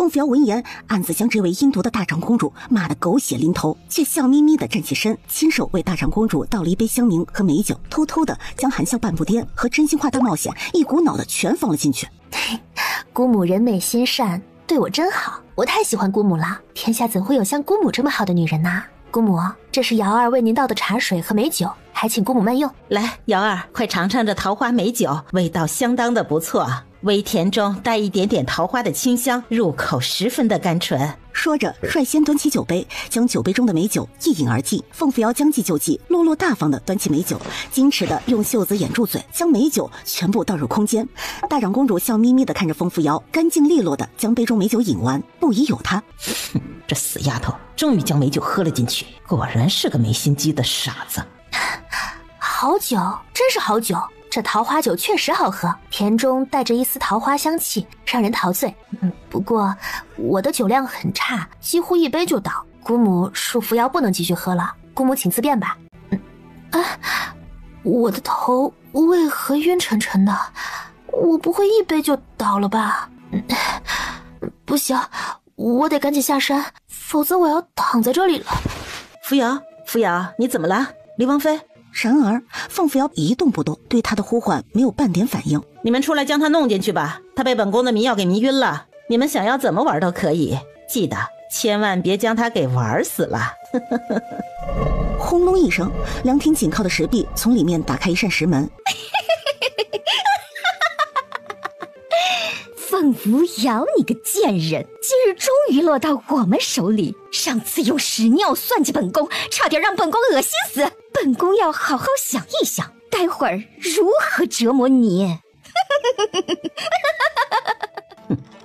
凤扶摇闻言，暗自将这位阴毒的大长公主骂得狗血淋头，却笑眯眯地站起身，亲手为大长公主倒了一杯香茗和美酒，偷偷地将含笑半步癫和真心话大冒险一股脑的全放了进去。姑母人美心善，对我真好，我太喜欢姑母了，天下怎会有像姑母这么好的女人呢？姑母，这是瑶儿为您倒的茶水和美酒，还请姑母慢用。来，瑶儿，快尝尝这桃花美酒，味道相当的不错，微甜中带一点点桃花的清香，入口十分的甘醇。说着，率先端起酒杯，将酒杯中的美酒一饮而尽。凤扶摇将计就计，落落大方地端起美酒，矜持地用袖子掩住嘴，将美酒全部倒入空间。大长公主笑眯眯地看着凤扶摇，干净利落地将杯中美酒饮完，不疑有他。这死丫头终于将美酒喝了进去，果然是个没心机的傻子。好酒，真是好酒，这桃花酒确实好喝，甜中带着一丝桃花香气，让人陶醉。不过我的酒量很差，几乎一杯就倒。姑母恕扶摇不能继续喝了，姑母请自便吧。我的头为何晕沉沉的？我不会一杯就倒了吧？不行，我得赶紧下山，否则我要躺在这里了。扶摇，扶摇，你怎么了？离王妃。然而凤扶摇一动不动，对他的呼唤没有半点反应。你们出来将他弄进去吧，他被本宫的迷药给迷晕了，你们想要怎么玩都可以，记得千万别将他给玩死了。轰隆一声，两挺紧靠的石壁从里面打开一扇石门。凤扶摇，你个贱人，今日终于落到我们手里。上次用屎尿算计本宫，差点让本宫恶心死。本宫要好好想一想，待会儿如何折磨你。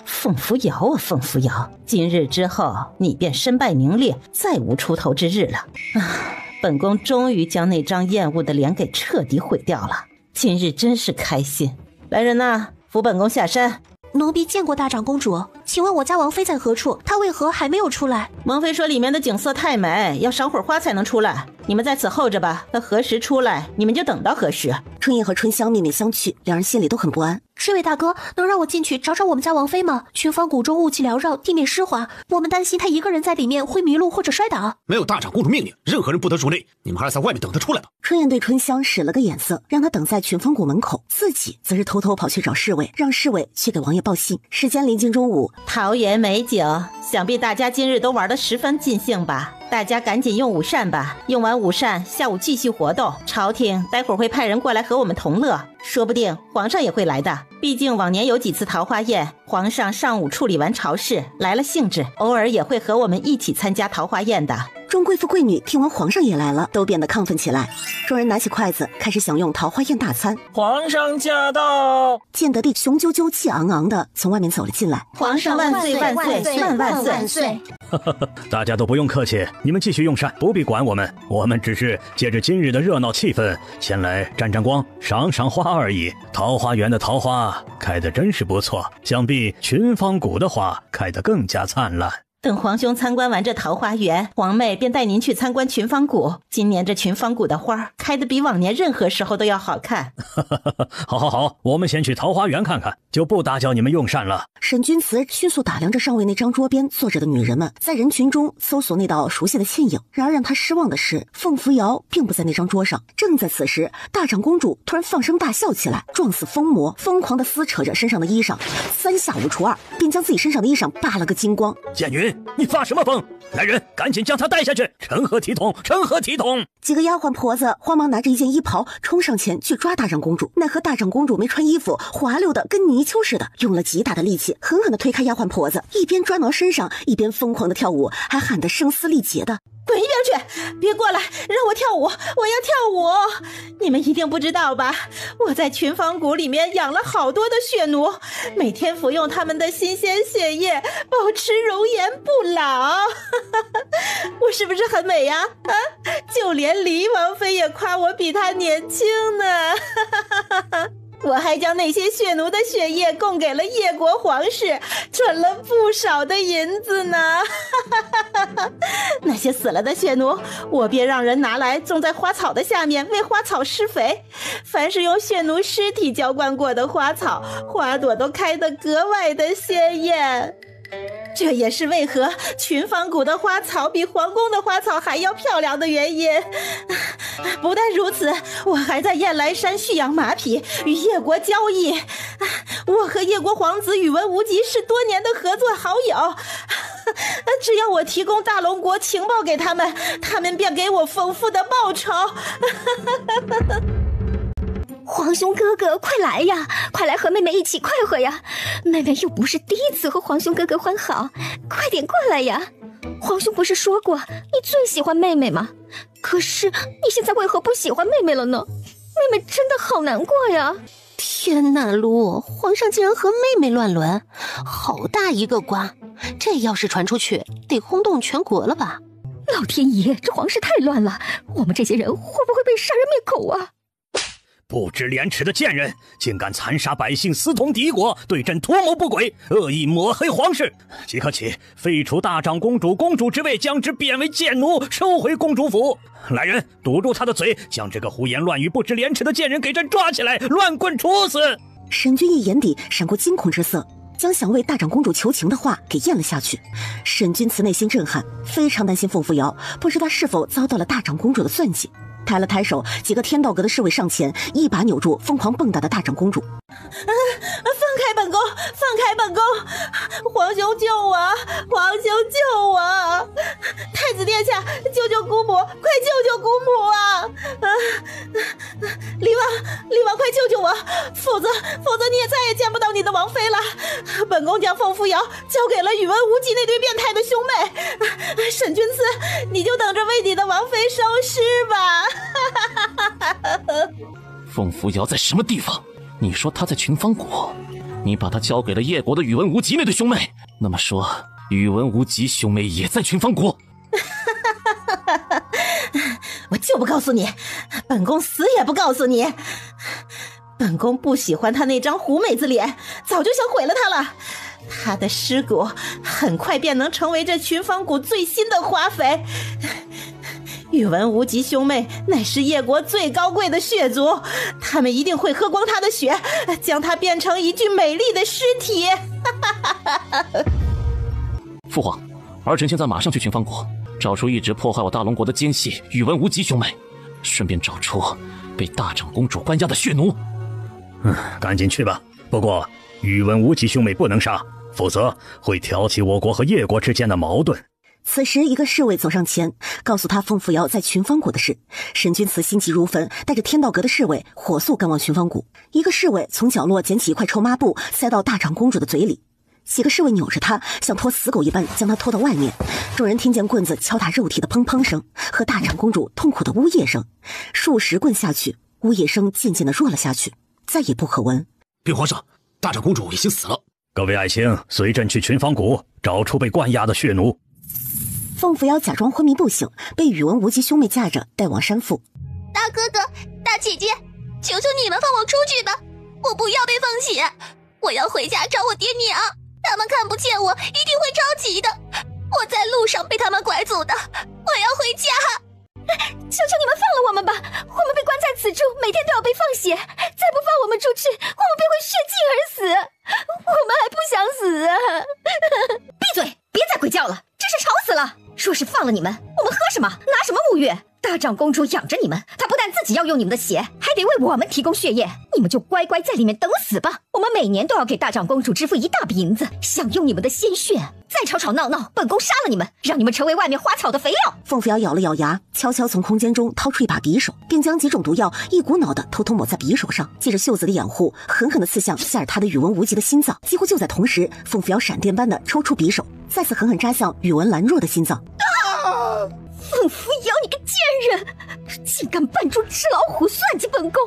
凤扶摇啊，凤扶摇，今日之后你便身败名裂，再无出头之日了。本宫终于将那张厌恶的脸给彻底毁掉了，今日真是开心。来人呐，扶本宫下山。奴婢见过大长公主，请问我家王妃在何处？她为何还没有出来？王妃说里面的景色太美，要赏会儿花才能出来。你们在此候着吧，她何时出来，你们就等到何时。春燕和春香面面相觑，两人心里都很不安。这位大哥，能让我进去找找我们家王妃吗？群芳谷中雾气缭绕，地面湿滑，我们担心她一个人在里面会迷路或者摔倒。没有大长公主命令，任何人不得入内，你们还是在外面等她出来吧。春燕对春香使了个眼色，让她等在群芳谷门口，自己则是偷偷跑去找侍卫，让侍卫去给王爷报信。时间临近中午，桃园美酒，想必大家今日都玩得十分尽兴吧。大家赶紧用午膳吧，用完午膳下午继续活动。朝廷待会儿会派人过来和我们同乐，说不定皇上也会来的。毕竟往年有几次桃花宴，皇上上午处理完朝事来了兴致，偶尔也会和我们一起参加桃花宴的。众贵妇贵女听完皇上也来了，都变得亢奋起来。众人拿起筷子，开始享用桃花宴大餐。皇上驾到！建德帝雄赳赳气昂昂的从外面走了进来。皇上万岁万岁万万万岁！大家都不用客气，你们继续用膳，不必管我们。我们只是借着今日的热闹气氛，前来沾沾光，赏赏花而已。桃花源的桃花开得真是不错，想必群芳谷的花开得更加灿烂。等皇兄参观完这桃花源，皇妹便带您去参观群芳谷。今年这群芳谷的花开得比往年任何时候都要好看。好，我们先去桃花源看看，就不打搅你们用膳了。沈君慈迅速打量着上位那张桌边坐着的女人们，在人群中搜索那道熟悉的倩影。然而让他失望的是，凤扶摇并不在那张桌上。正在此时，大长公主突然放声大笑起来，状似疯魔，疯狂地撕扯着身上的衣裳，3下5除2便将自己身上的衣裳扒了个精光。简云，你发什么疯？来人，赶紧将他带下去，成何体统，成何体统！几个丫鬟婆子慌忙拿着一件衣袍冲上前去抓大长公主，奈何大长公主没穿衣服，滑溜的跟泥鳅似的，用了极大的力气狠狠地推开丫鬟婆子，一边抓挠身上，一边疯狂地跳舞，还喊得声嘶力竭的：滚一边去，别过来，让我跳舞，我要跳舞。你们一定不知道吧，我在群芳谷里面养了好多的血奴，每天服用他们的新鲜血液，保持容颜不老。我是不是很美呀？就连黎王妃也夸我比她年轻呢。我还将那些血奴的血液供给了叶国皇室，赚了不少的银子呢。那些死了的血奴，我便让人拿来种在花草的下面，为花草施肥。凡是用血奴尸体浇灌过的花草，花朵都开得格外的鲜艳。这也是为何群芳谷的花草比皇宫的花草还要漂亮的原因。不但如此，我还在燕来山蓄养马匹，与叶国交易。我和叶国皇子宇文无极是多年的合作好友，只要我提供大龙国情报给他们，他们便给我丰富的报酬。皇兄哥哥，快来呀！快来和妹妹一起快活呀！妹妹又不是第一次和皇兄哥哥欢好，快点过来呀！皇兄不是说过你最喜欢妹妹吗？可是你现在为何不喜欢妹妹了呢？妹妹真的好难过呀！天哪，卢，皇上竟然和妹妹乱伦，好大一个瓜！这要是传出去，得轰动全国了吧？老天爷，这皇室太乱了，我们这些人会不会被杀人灭口啊？不知廉耻的贱人，竟敢残杀百姓，私通敌国，对朕图谋不轨，恶意抹黑皇室。即刻起废除大长公主公主之位，将之贬为贱奴，收回公主府。来人，堵住他的嘴，将这个胡言乱语、不知廉耻的贱人给朕抓起来，乱棍处死。沈君逸眼底闪过惊恐之色，将想为大长公主求情的话给咽了下去。沈君慈内心震撼，非常担心凤扶摇，不知道是否遭到了大长公主的算计。抬了抬手，几个天道阁的侍卫上前，一把扭住疯狂蹦跶的大长公主。放开本宫，放开本宫！皇兄救我！皇兄救我！太子殿下，救救姑母！快救救姑母啊！李王，快救救我！否则你也再也见不到你的王妃了。本宫将凤扶摇交给了宇文无极那对变态的兄妹。沈君慈，你就等着为你的王妃收尸吧！凤扶摇在什么地方？你说他在群芳谷，你把他交给了叶国的宇文无极那对兄妹，那么说宇文无极兄妹也在群芳谷？我就不告诉你，本宫死也不告诉你。本宫不喜欢他那张狐妹子脸，早就想毁了他了。他的尸骨很快便能成为这群芳谷最新的花肥。宇文无极兄妹乃是叶国最高贵的血族，他们一定会喝光他的血，将他变成一具美丽的尸体。父皇，儿臣现在马上去群芳谷，找出一直破坏我大龙国的奸细宇文无极兄妹，顺便找出被大长公主关押的血奴。赶紧去吧。不过宇文无极兄妹不能杀，否则会挑起我国和叶国之间的矛盾。此时，一个侍卫走上前，告诉他凤扶摇在群芳谷的事。沈君慈心急如焚，带着天道阁的侍卫火速赶往群芳谷。一个侍卫从角落捡起一块臭抹布，塞到大长公主的嘴里。几个侍卫扭着他，像拖死狗一般将他拖到外面。众人听见棍子敲打肉体的砰砰声和大长公主痛苦的呜咽声。数十棍下去，呜咽声渐渐的弱了下去，再也不可闻。禀皇上，大长公主已经死了。各位爱卿，随朕去群芳谷，找出被关押的血奴。凤扶摇假装昏迷不醒，被宇文无极兄妹架着带往山腹。大哥哥，大姐姐，求求你们放我出去吧！我不要被放血，我要回家找我爹娘，他们看不见我一定会着急的。我在路上被他们拐走的，我要回家。求求你们放了我们吧，我们被关在此处，每天都要被放血，再不放我们出去，我们便会血尽而死。我们还不想死啊！闭嘴，别再鬼叫了，真是吵死了。说是放了你们，我们喝什么？拿什么沐浴？大长公主养着你们，她不但自己要用你们的血，还得为我们提供血液。你们就乖乖在里面等死吧。我们每年都要给大长公主支付一大笔银子，享用你们的鲜血。再吵吵闹闹，本宫杀了你们，让你们成为外面花草的肥料。凤扶摇咬了咬牙，悄悄从空间中掏出一把匕首，并将几种毒药一股脑的偷偷抹在匕首上，借着袖子的掩护，狠狠地刺向吓着他的宇文无极的心脏。几乎就在同时，凤扶摇闪电般的抽出匕首，再次狠狠扎向宇文兰若的心脏。凤扶摇，你个贱人，竟敢扮猪吃老虎，算计本宫，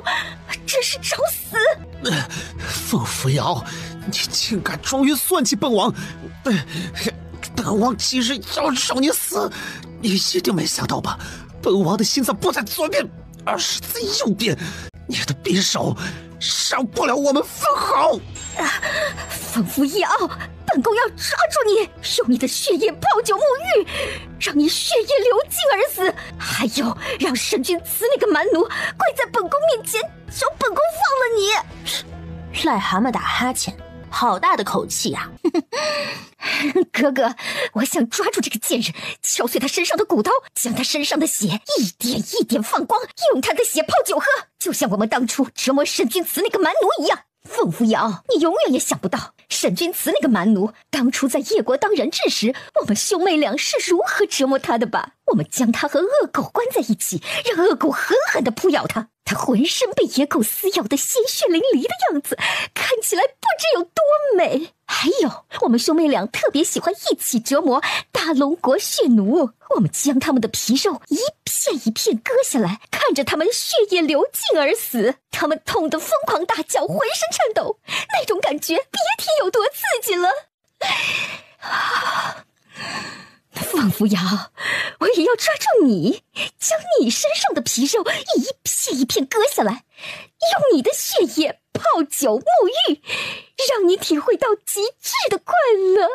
真是找死！凤扶摇，你竟敢装晕算计本王！本王今日要找你死，你一定没想到吧？本王的心脏不在左边，而是在右边，你的匕首伤不了我们分毫。凤扶摇，本宫要抓住你，用你的血液泡酒沐浴，让你血液流尽而死，还有让沈君慈那个蛮奴跪在本宫面前，求本宫放了你。癞蛤蟆打哈欠，好大的口气呀！哥哥，我想抓住这个贱人，敲碎他身上的骨头，将他身上的血一点一点放光，用他的血泡酒喝，就像我们当初折磨沈君慈那个蛮奴一样。凤扶摇，你永远也想不到，沈君慈那个蛮奴当初在叶国当人质时，我们兄妹俩是如何折磨他的吧？我们将他和恶狗关在一起，让恶狗狠狠地扑咬他，他浑身被野狗撕咬得鲜血淋漓的样子，看起来不知有多美。还有，我们兄妹俩特别喜欢一起折磨大龙国血奴，我们将他们的皮肉一片一片割下来，看着他们血液流尽而死，他们痛得疯狂大叫，浑身颤抖，那种感觉别提有多刺激了。凤扶摇，我也要抓住你，将你身上的皮肉一片一片割下来，用你的血液泡酒沐浴，让你体会到极致的快乐。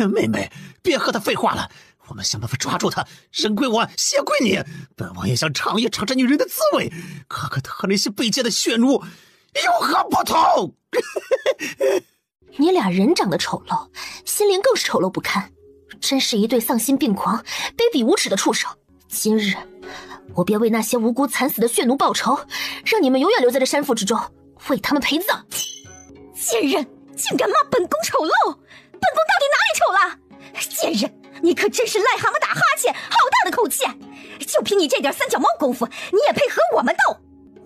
妹妹，别和他废话了，我们想办法抓住他，人归我，血归你。本王也想尝一尝这女人的滋味，可和那些卑贱的血奴有何不同？你俩人长得丑陋，心灵更是丑陋不堪，真是一对丧心病狂、卑鄙无耻的畜生。今日我便为那些无辜惨死的血奴报仇，让你们永远留在这山腹之中，为他们陪葬。贱人，竟敢骂本宫丑陋！本宫到底哪里丑了？贱人，你可真是癞蛤蟆打哈欠，好大的口气！就凭你这点三脚猫功夫，你也配和我们斗？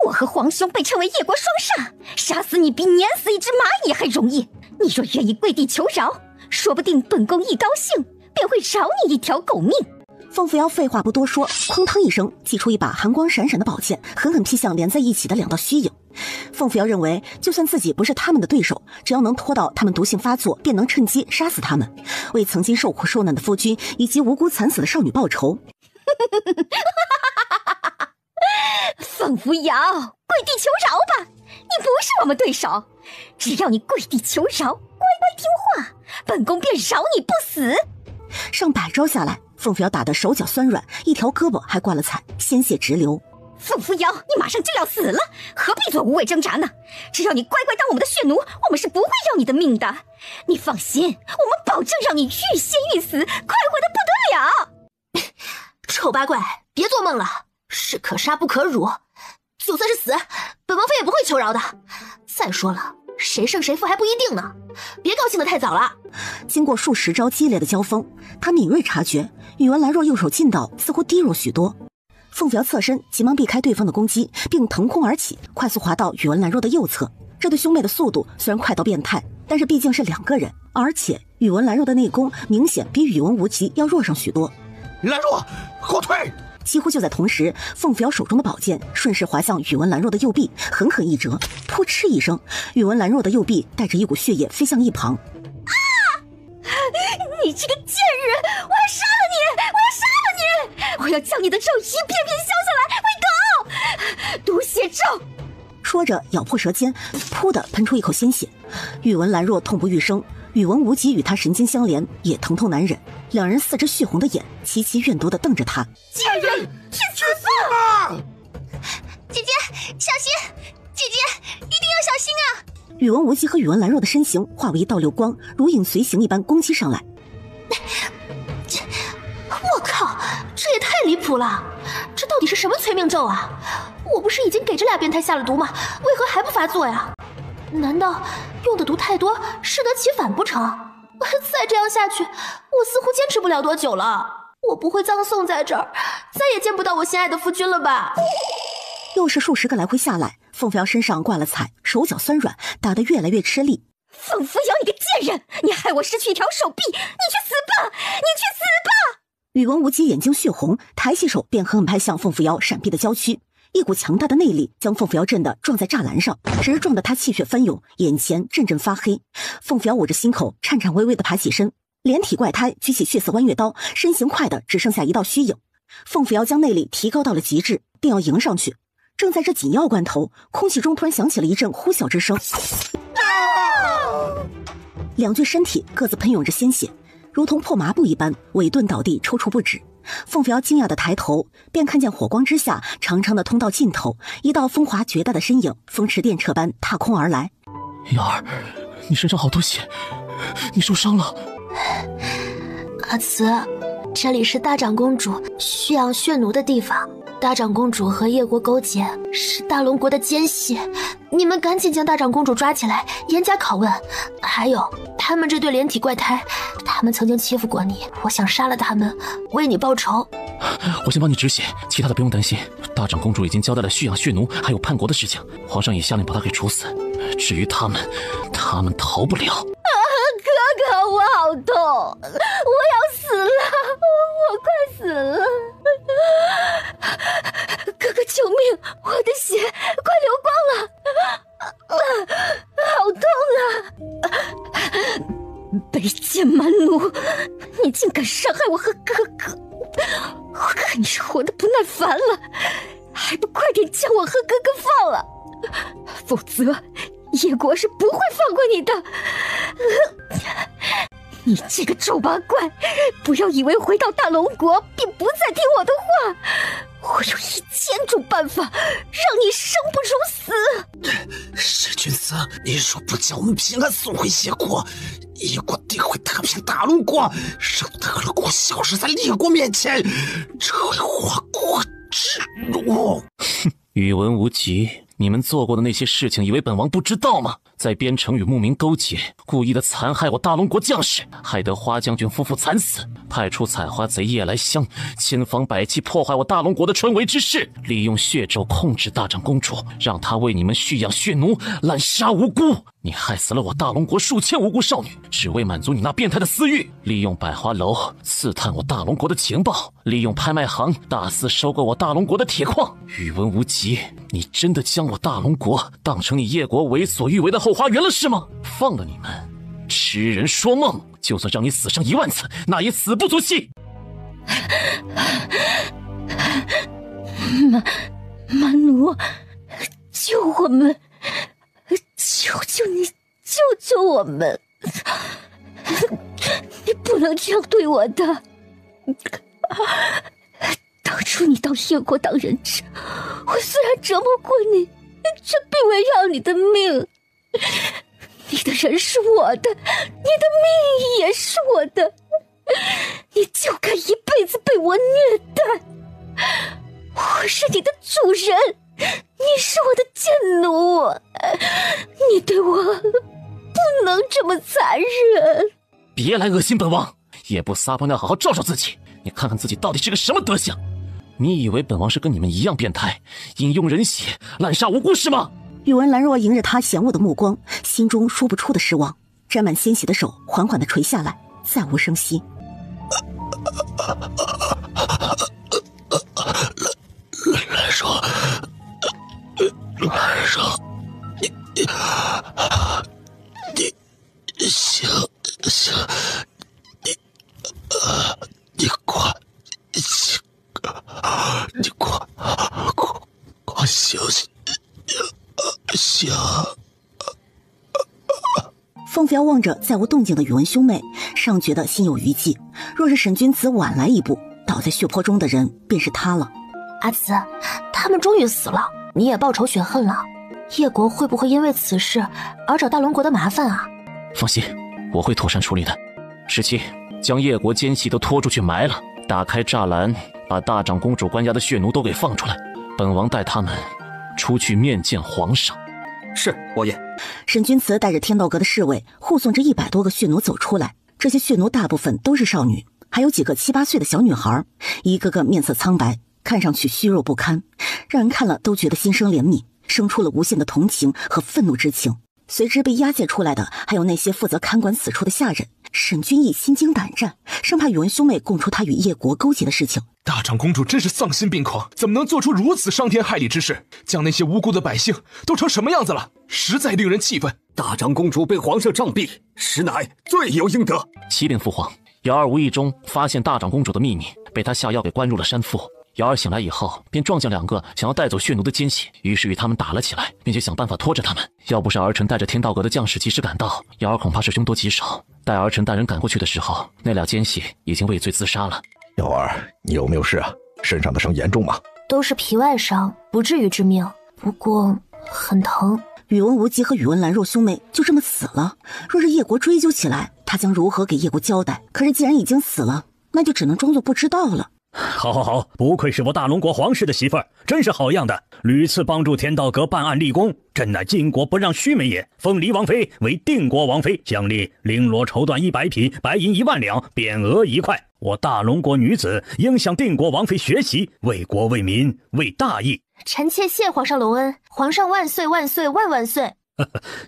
我和皇兄被称为叶国双煞，杀死你比碾死一只蚂蚁还容易。你若愿意跪地求饶，说不定本宫一高兴便会饶你一条狗命。凤扶摇废话不多说，哐当一声祭出一把寒光闪闪的宝剑，狠狠劈向连在一起的两道虚影。凤扶摇认为，就算自己不是他们的对手，只要能拖到他们毒性发作，便能趁机杀死他们，为曾经受苦受难的夫君以及无辜惨死的少女报仇。凤扶摇，跪地求饶吧！你不是我们对手，只要你跪地求饶，乖乖听话，本宫便饶你不死。上百招下来，凤扶摇打得手脚酸软，一条胳膊还挂了彩，鲜血直流。凤扶摇，你马上就要死了，何必做无谓挣扎呢？只要你乖乖当我们的血奴，我们是不会要你的命的。你放心，我们保证让你欲仙欲死，快活得不得了。丑八怪，别做梦了，士可杀不可辱，就算是死，本王妃也不会求饶的。再说了，谁胜谁负还不一定呢，别高兴得太早了。经过数十招激烈的交锋，他敏锐察觉宇文兰若右手劲道似乎低弱许多。凤扶摇侧身急忙避开对方的攻击，并腾空而起，快速滑到宇文兰若的右侧。这对兄妹的速度虽然快到变态，但是毕竟是两个人，而且宇文兰若的内功明显比宇文无极要弱上许多。兰若，后退！几乎就在同时，凤扶摇手中的宝剑顺势划向宇文兰若的右臂，狠狠一折，扑哧一声，宇文兰若的右臂带着一股血液飞向一旁。你这个贱人，我要杀了你！我要杀了你！我要将你的肉一片片削下来喂狗！毒血咒！说着咬破舌尖，噗的喷出一口鲜血。宇文兰若痛不欲生，宇文无极与他神经相连，也疼痛难忍。两人四只血红的眼齐齐怨毒地瞪着他。贱人，去死吧！姐姐，小心！姐姐，一定要小心啊！宇文无极和宇文兰若的身形化为一道流光，如影随形一般攻击上来。我靠，这也太离谱了！这到底是什么催命咒啊？我不是已经给这俩变态下了毒吗？为何还不发作呀？难道用的毒太多，适得其反不成？再这样下去，我似乎坚持不了多久了。我不会葬送在这儿，再也见不到我心爱的夫君了吧？又是数十个来回下来，凤扶摇身上挂了彩，手脚酸软，打得越来越吃力。凤扶摇，你个贱人，你害我失去一条手臂，你去死吧！你去死吧！宇文无极眼睛血红，抬起手便狠狠拍向凤扶摇闪避的娇躯，一股强大的内力将凤扶摇震得撞在栅栏上，直撞得他气血翻涌，眼前阵阵发黑。凤扶摇捂着心口，颤颤巍巍地爬起身，连体怪胎举起血色弯月刀，身形快的只剩下一道虚影。凤扶摇将内力提高到了极致，定要迎上去。正在这紧要关头，空气中突然响起了一阵呼啸之声，两具身体各自喷涌着鲜血，如同破麻布一般，尾顿倒地，抽搐不止。凤扶摇惊讶地抬头，便看见火光之下长长的通道尽头，一道风华绝代的身影风驰电掣般踏空而来。瑶儿，你身上好多血，你受伤了。阿慈，这里是大长公主蓄养血奴的地方。大长公主和叶国勾结，是大龙国的奸细，你们赶紧将大长公主抓起来，严加拷问。还有，他们这对连体怪胎，他们曾经欺负过你，我想杀了他们，为你报仇。我先帮你止血，其他的不用担心。大长公主已经交代了蓄养血奴还有叛国的事情，皇上也下令把她给处死。至于他们逃不了。哥哥，我好痛，我要死了，我快死了！哥哥救命，我的血快流光了，好痛啊！卑贱蛮奴，你竟敢伤害我和哥哥，我看你是活得不耐烦了，还不快点将我和哥哥放了，否则叶国是不会放过你的。你这个丑八怪，不要以为回到大龙国便不再听我的话，我有1000种办法让你生不如死。沈君子，你说不将我们平安送回叶国，叶国定会踏平大龙国，让德鲁国消失在列国面前，这为祸国之怒。宇文无极，你们做过的那些事情，以为本王不知道吗？在边城与牧民勾结，故意的残害我大龙国将士，害得花将军夫妇惨死，派出采花贼夜来香，千方百计破坏我大龙国的春闱之势，利用血咒控制大长公主，让她为你们蓄养血奴，滥杀无辜。你害死了我大龙国数千无辜少女，只为满足你那变态的私欲，利用百花楼刺探我大龙国的情报，利用拍卖行大肆收购我大龙国的铁矿。宇文无极，你真的将我大龙国当成你叶国为所欲为的后花园了是吗？放了你们，痴人说梦，就算让你死上1万次，那也死不足惜。蛮奴，救我们！求求你，救救我们！你不能这样对我的。当初你到叶国当人质，我虽然折磨过你，却并未要你的命。你的人是我的，你的命也是我的，你就该一辈子被我虐待。我是你的主人，你是我的贱奴，你对我不能这么残忍。别来恶心本王，也不撒泡尿好好照照自己，你看看自己到底是个什么德行。你以为本王是跟你们一样变态，饮用人血，滥杀无辜是吗？宇文兰若迎着他嫌恶的目光，心中说不出的失望，沾满鲜血的手缓缓地垂下来，再无声息。兰若，你行，你快醒醒，行。凤飞望着再无动静的宇文兄妹，尚觉得心有余悸。若是沈君子晚来一步，倒在血泊中的人便是他了。阿慈，他们终于死了，你也报仇雪恨了。叶国会不会因为此事而找大龙国的麻烦啊？放心，我会妥善处理的。17，将叶国奸细都拖出去埋了，打开栅栏，把大长公主关押的血奴都给放出来，本王带他们出去面见皇上。是，王爷。沈君慈带着天道阁的侍卫护送着100多个血奴走出来，这些血奴大部分都是少女，还有几个7、8岁的小女孩，一个个面色苍白，看上去虚弱不堪，让人看了都觉得心生怜悯，生出了无限的同情和愤怒之情。随之被押解出来的还有那些负责看管此处的下人。沈君毅心惊胆战，生怕宇文兄妹供出他与叶国勾结的事情。大长公主真是丧心病狂，怎么能做出如此伤天害理之事，将那些无辜的百姓都成什么样子了，实在令人气愤。大长公主被皇上杖毙，实乃罪有应得。启禀父皇，瑶儿无意中发现大长公主的秘密，被他下药给关入了山腹。瑶儿醒来以后，便撞见2个想要带走血奴的奸细，于是与他们打了起来，并且想办法拖着他们。要不是儿臣带着天道阁的将士及时赶到，瑶儿恐怕是凶多吉少。待儿臣带人赶过去的时候，那俩奸细已经畏罪自杀了。瑶儿，你有没有事啊？身上的伤严重吗？都是皮外伤，不至于致命，不过很疼。宇文无极和宇文兰若兄妹就这么死了，若是叶国追究起来，他将如何给叶国交代？可是既然已经死了，那就只能装作不知道了。好，不愧是我大龙国皇室的媳妇儿，真是好样的，屡次帮助天道阁办案立功，朕乃晋国不让须眉也，封黎王妃为定国王妃，奖励绫罗绸缎100匹，白银1万两，匾额1块。我大龙国女子应向定国王妃学习，为国为民为大义。臣妾谢皇上隆恩，皇上万岁万岁万万岁！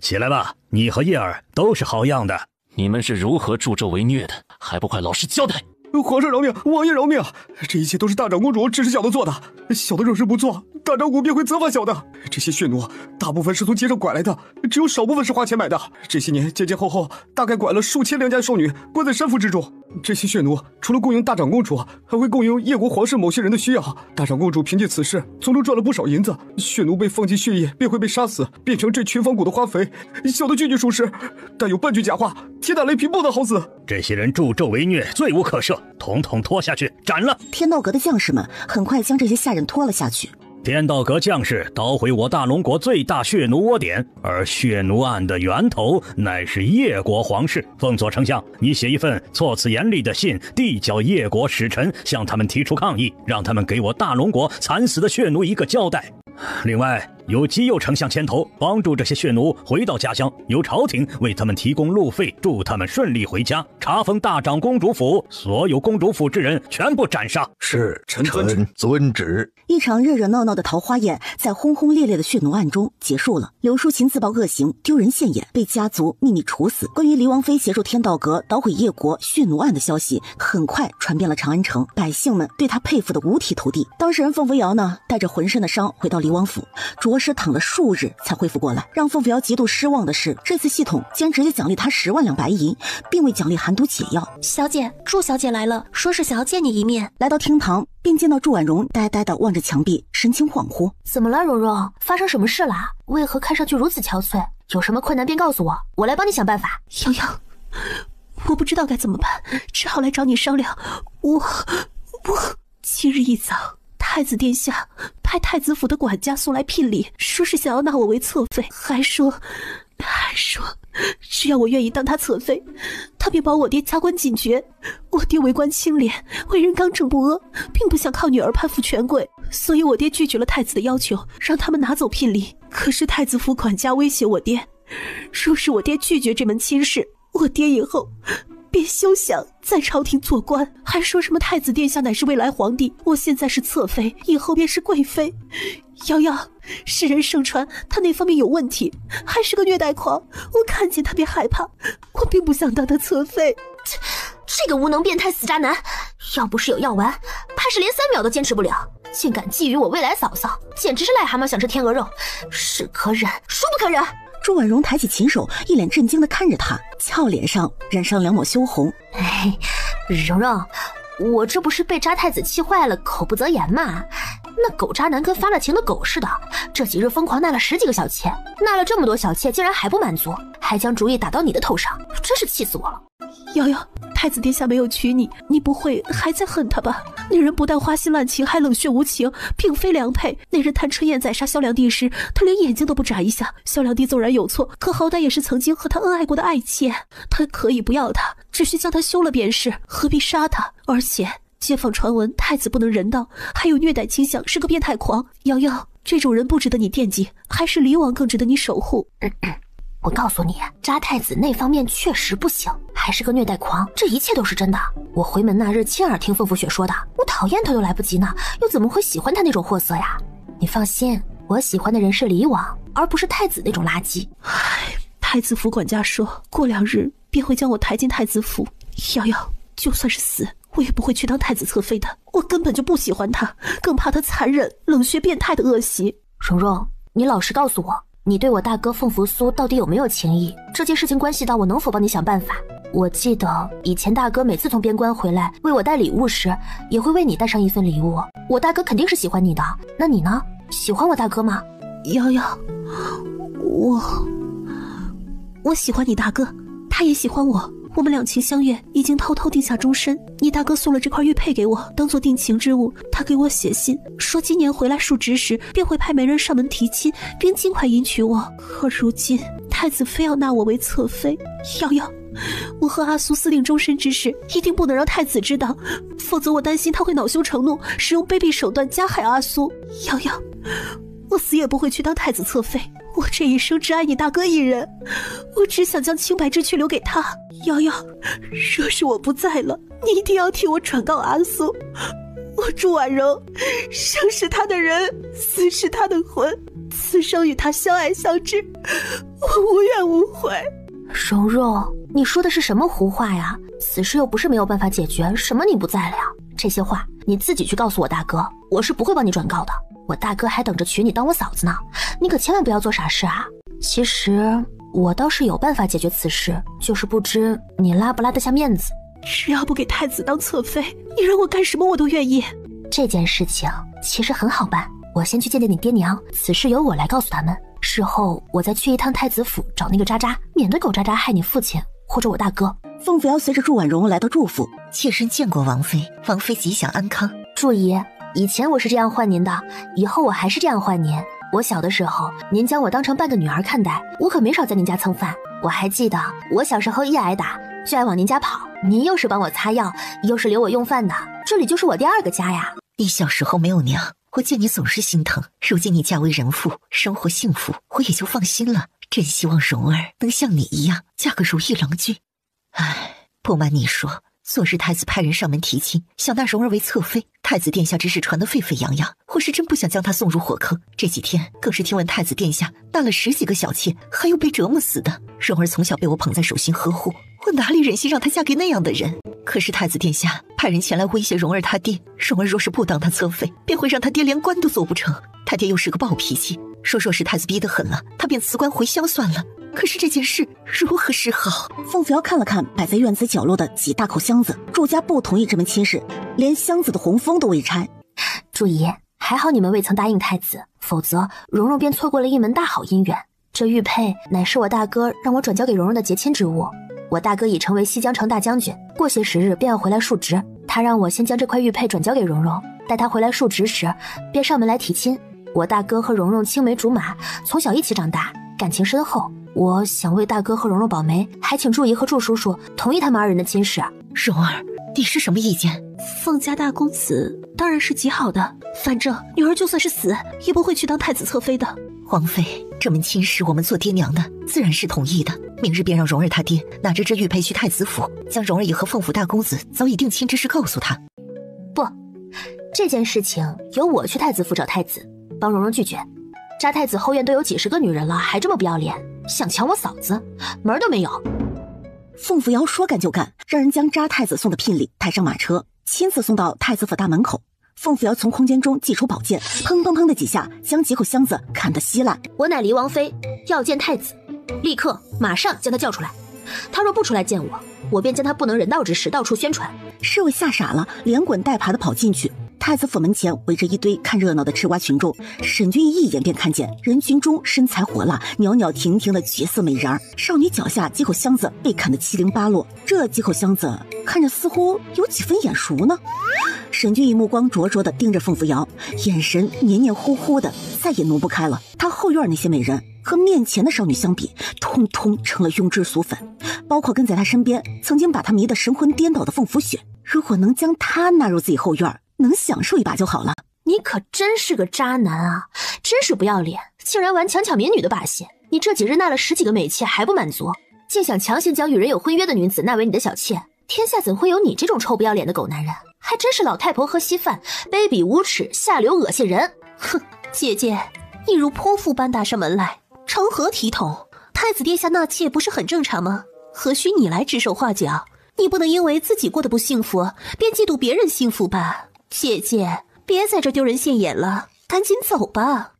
起来吧，你和叶儿都是好样的。你们是如何助纣为虐的？还不快老实交代！皇上饶命，王爷饶命！这一切都是大长公主指使小的做的，小的若是不做，大长公便会责罚小的。这些血奴大部分是从街上拐来的，只有少部分是花钱买的。这些年前后，大概拐了数千良家少女，关在山府之中。这些血奴除了供应大长公主，还会供应叶国皇室某些人的需要。大长公主凭借此事从中赚了不少银子。血奴被放进血液，便会被杀死，变成这群芳谷的花肥。小的句句属实，但有半句假话，天打雷劈，不得好死。这些人助纣为虐，罪无可赦，统统拖下去斩了。天道阁的将士们很快将这些下人拖了下去。天道阁将士捣毁我大龙国最大血奴窝点，而血奴案的源头乃是叶国皇室。奉左丞相，你写一份措辞严厉的信，递交叶国使臣，向他们提出抗议，让他们给我大龙国惨死的血奴一个交代。另外，由姬右丞相牵头，帮助这些血奴回到家乡，由朝廷为他们提供路费，助他们顺利回家。查封大长公主府，所有公主府之人全部斩杀。是，臣遵旨。一场热热闹闹的桃花宴在轰轰烈烈的血奴案中结束了。刘淑琴自曝恶行，丢人现眼，被家族秘密处死。关于黎王妃协助天道阁捣毁叶国血奴案的消息很快传遍了长安城，百姓们对他佩服得五体投地。当事人凤扶摇呢，带着浑身的伤回到黎王府，着实躺了数日才恢复过来。让凤扶摇极度失望的是，这次系统竟然直接奖励他10万两白银，并未奖励寒毒解药。小姐，祝小姐来了，说是想要见你一面。来到厅堂，便见到祝婉容呆呆地望着墙壁，神情恍惚。怎么了，蓉蓉？发生什么事了？为何看上去如此憔悴？有什么困难便告诉我，我来帮你想办法。瑶瑶，我不知道该怎么办，只好来找你商量。我今日一早，太子殿下派太子府的管家送来聘礼，说是想要纳我为侧妃，还说只要我愿意当他侧妃，他便保我爹加官进爵。我爹为官清廉，为人刚正不阿，并不想靠女儿攀附权贵，所以我爹拒绝了太子的要求，让他们拿走聘礼。可是太子府管家威胁我爹，若是我爹拒绝这门亲事，我爹以后便休想在朝廷做官，还说什么太子殿下乃是未来皇帝，我现在是侧妃，以后便是贵妃。瑶瑶，世人盛传他那方面有问题，还是个虐待狂，我看见他便害怕，我并不想当他侧妃。这个无能变态死渣男，要不是有药丸，怕是连3秒都坚持不了，竟敢觊觎我未来嫂嫂，简直是癞蛤蟆想吃天鹅肉，是可忍孰不可忍。祝婉容抬起琴手，一脸震惊地看着他，俏脸上染上2抹羞红。蓉蓉，我这不是被渣太子气坏了，口不择言嘛。那狗渣男跟发了情的狗似的，这几日疯狂纳了10几个小妾，纳了这么多小妾，竟然还不满足，还将主意打到你的头上，真是气死我了。瑶瑶，太子殿下没有娶你，你不会还在恨他吧？那人不但花心滥情，还冷血无情，并非良配。那人贪春燕宰杀萧良帝时，他连眼睛都不眨一下。萧良帝纵然有错，可好歹也是曾经和他恩爱过的爱妾，他可以不要他，只需将他休了便是，何必杀他？而且街坊传闻太子不能人道，还有虐待倾向，是个变态狂。瑶瑶，这种人不值得你惦记，还是黎王更值得你守护。我告诉你，渣太子那方面确实不行，还是个虐待狂，这一切都是真的。我回门那日亲耳听凤拂雪说的，我讨厌他都来不及呢，又怎么会喜欢他那种货色呀？你放心，我喜欢的人是黎王，而不是太子那种垃圾。太子府管家说过2日便会将我抬进太子府。瑶瑶，就算是死，我也不会去当太子侧妃的，我根本就不喜欢他，更怕他残忍、冷血、变态的恶习。蓉蓉，你老实告诉我，你对我大哥凤扶苏到底有没有情谊？这件事情关系到我能否帮你想办法。我记得以前大哥每次从边关回来为我带礼物时，也会为你带上一份礼物。我大哥肯定是喜欢你的，那你呢？喜欢我大哥吗？瑶瑶，我喜欢你大哥，他也喜欢我，我们两情相悦，已经偷偷定下终身。你大哥送了这块玉佩给我，当做定情之物。他给我写信，说今年回来述职时，便会派媒人上门提亲，并尽快迎娶我。可如今太子非要纳我为侧妃，瑶瑶，我和阿苏私定终身之事，一定不能让太子知道，否则我担心他会恼羞成怒，使用卑鄙手段加害阿苏。瑶瑶，我死也不会去当太子侧妃，我这一生只爱你大哥一人，我只想将清白之躯留给他。瑶瑶，若是我不在了，你一定要替我转告阿苏，我祝婉柔生是他的人，死是他的魂，此生与他相爱相知，我无怨无悔。蓉蓉，你说的是什么胡话呀？此事又不是没有办法解决，什么你不在了呀？这些话你自己去告诉我大哥，我是不会帮你转告的。我大哥还等着娶你当我嫂子呢，你可千万不要做傻事啊！其实我倒是有办法解决此事，就是不知你拉不拉得下面子。只要不给太子当侧妃，你让我干什么我都愿意。这件事情其实很好办，我先去见见你爹娘，此事由我来告诉他们。事后我再去一趟太子府找那个渣渣，免得狗渣渣害你父亲或者我大哥。凤扶摇随着祝婉容来到祝府，妾身见过王妃，王妃吉祥安康。祝姨，以前我是这样唤您的，以后我还是这样唤您。我小的时候，您将我当成半个女儿看待，我可没少在您家蹭饭。我还记得，我小时候一挨打就爱往您家跑，您又是帮我擦药，又是留我用饭的，这里就是我第二个家呀。你小时候没有娘，我见你总是心疼。如今你嫁为人妇，生活幸福，我也就放心了。真希望蓉儿能像你一样，嫁个如意郎君。唉，不瞒你说，昨日太子派人上门提亲，想纳蓉儿为侧妃，太子殿下之事传得沸沸扬扬，我是真不想将她送入火坑。这几天更是听闻太子殿下纳了10几个小妾，还有被折磨死的。蓉儿从小被我捧在手心呵护，我哪里忍心让她嫁给那样的人？可是太子殿下派人前来威胁蓉儿他爹，蓉儿若是不当他侧妃，便会让他爹连官都做不成。他爹又是个暴脾气，说若是太子逼得很了，他便辞官回乡算了。可是这件事如何是好？凤扶摇看了看摆在院子角落的几大口箱子，祝家不同意这门亲事，连箱子的红封都未拆。祝姨，还好你们未曾答应太子，否则蓉蓉便错过了一门大好姻缘。这玉佩乃是我大哥让我转交给蓉蓉的结亲之物，我大哥已成为西江城大将军，过些时日便要回来述职，他让我先将这块玉佩转交给蓉蓉，待他回来述职时便上门来提亲。我大哥和蓉蓉青梅竹马，从小一起长大，感情深厚，我想为大哥和蓉蓉保媒，还请祝姨和祝叔叔同意他们2人的亲事。蓉儿，你是什么意见？凤家大公子当然是极好的，反正女儿就算是死，也不会去当太子侧妃的。王妃，这门亲事我们做爹娘的自然是同意的，明日便让蓉儿他爹拿着这玉佩去太子府，将蓉儿已和凤府大公子早已定亲之事告诉他。不，这件事情由我去太子府找太子，帮蓉蓉拒绝。渣太子后院都有几10个女人了，还这么不要脸，想抢我嫂子，门都没有。凤扶摇说干就干，让人将渣太子送的聘礼抬上马车，亲自送到太子府大门口。凤扶摇从空间中祭出宝剑，砰砰砰的几下，将几口箱子砍得稀烂。我乃离王妃，要见太子，立刻马上将他叫出来。他若不出来见我，我便将他不能人道之事到处宣传。侍卫吓傻了，连滚带爬的跑进去。太子府门前围着一堆看热闹的吃瓜群众，沈君一眼便看见人群中身材火辣、袅袅婷婷的绝色美人儿。少女脚下几口箱子被砍得七零八落，这几口箱子看着似乎有几分眼熟呢。沈君一目光灼灼地盯着凤扶摇，眼神黏黏糊糊的，再也挪不开了。他后院那些美人和面前的少女相比，通通成了庸脂俗粉，包括跟在他身边曾经把他迷得神魂颠倒的凤扶雪。如果能将他纳入自己后院，能享受一把就好了。你可真是个渣男啊，真是不要脸，竟然玩强抢民女的把戏。你这几日纳了10几个美妾还不满足，竟想强行将与人有婚约的女子纳为你的小妾，天下怎会有你这种臭不要脸的狗男人？还真是老太婆喝稀饭，卑鄙无耻，下流恶心人。哼，姐姐，你如泼妇般打上门来，成何体统？太子殿下纳妾不是很正常吗？何须你来指手画脚？你不能因为自己过得不幸福，便嫉妒别人幸福吧？姐姐，别在这丢人现眼了，赶紧走吧。